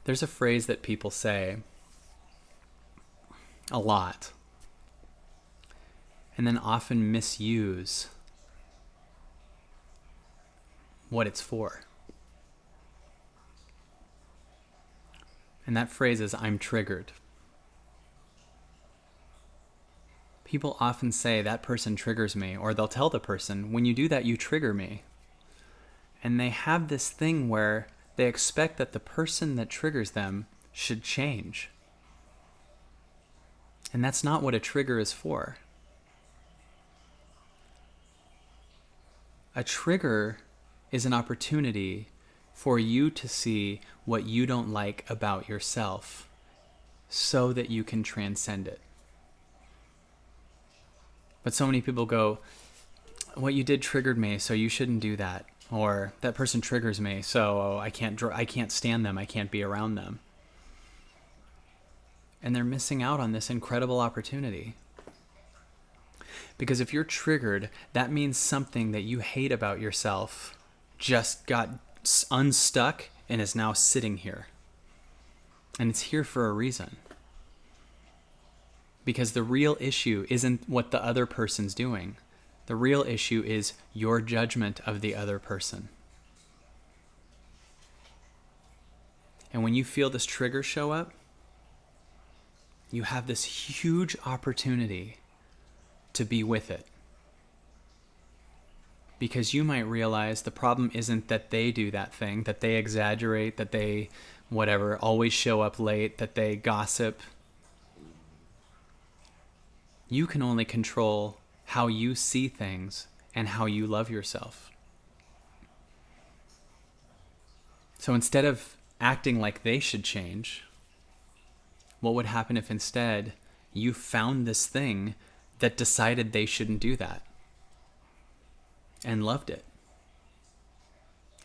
There's a phrase that people say a lot and then often misuse what it's for. And that phrase is, I'm triggered. People often say, that person triggers me, or they'll tell the person, when you do that, you trigger me. And they have this thing where they expect that the person that triggers them should change. And that's not what a trigger is for. A trigger is an opportunity for you to see what you don't like about yourself so that you can transcend it. But so many people go, what you did triggered me, so you shouldn't do that. Or that person triggers me, so I can't stand them, I can't be around them. And they're missing out on this incredible opportunity. Because if you're triggered, that means something that you hate about yourself just got unstuck and is now sitting here. And it's here for a reason. Because the real issue isn't what the other person's doing. The real issue is your judgment of the other person. And when you feel this trigger show up, you have this huge opportunity to be with it. Because you might realize the problem isn't that they do that thing, that they exaggerate, that they, whatever, always show up late, that they gossip. You can only control how you see things and how you love yourself. So instead of acting like they should change, what would happen if instead you found this thing that decided they shouldn't do that and loved it?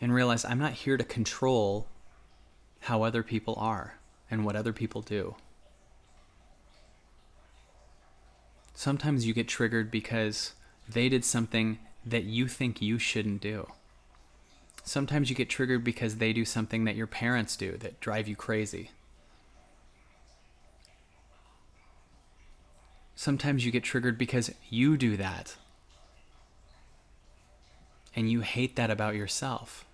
And realized, I'm not here to control how other people are and what other people do. Sometimes you get triggered because they did something that you think you shouldn't do. Sometimes you get triggered because they do something that your parents do that drive you crazy. Sometimes you get triggered because you do that. And you hate that about yourself.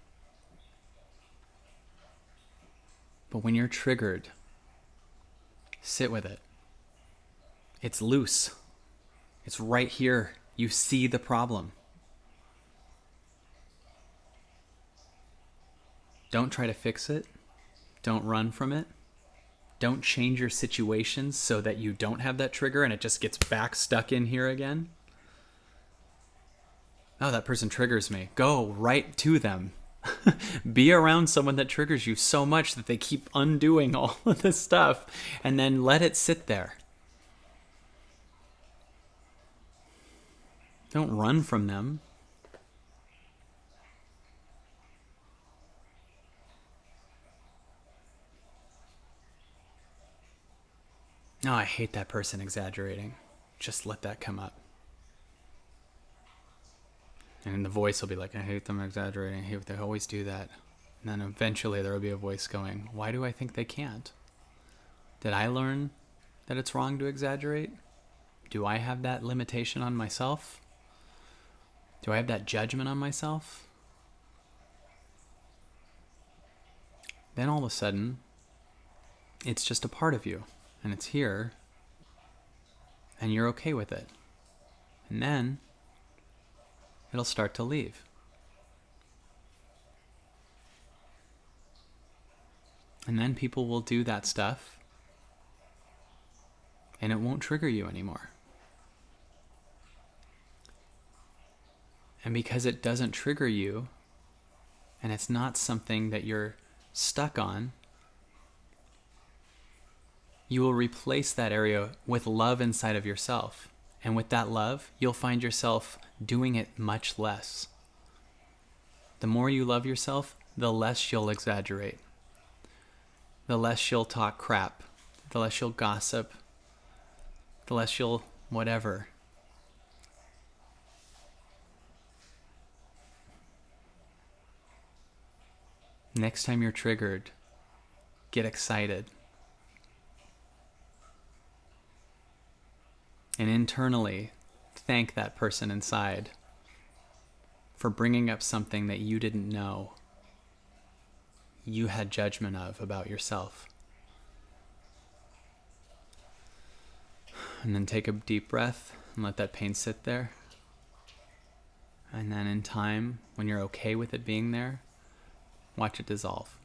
But when you're triggered, sit with it. It's loose. It's right here. You see the problem. Don't try to fix it. Don't run from it. Don't change your situations so that you don't have that trigger and it just gets back stuck in here again. Oh, that person triggers me. Go right to them. Be around someone that triggers you so much that they keep undoing all of this stuff, and then let it sit there. Don't run from them. No, I hate that person exaggerating. Just let that come up. And the voice will be like, I hate them exaggerating. I hate they always do that. And then eventually there will be a voice going, why do I think they can't? Did I learn that it's wrong to exaggerate? Do I have that limitation on myself? Do I have that judgment on myself? Then all of a sudden, it's just a part of you. And it's here. And you're okay with it. And then it'll start to leave. And then people will do that stuff. And it won't trigger you anymore. And because it doesn't trigger you, and it's not something that you're stuck on, you will replace that area with love inside of yourself. And with that love, you'll find yourself doing it much less. The more you love yourself, the less you'll exaggerate. The less you'll talk crap. The less you'll gossip. The less you'll whatever. Next time you're triggered, get excited. And internally, thank that person inside for bringing up something that you didn't know you had judgment of about yourself. And then take a deep breath and let that pain sit there. And then in time, when you're okay with it being there, watch it dissolve.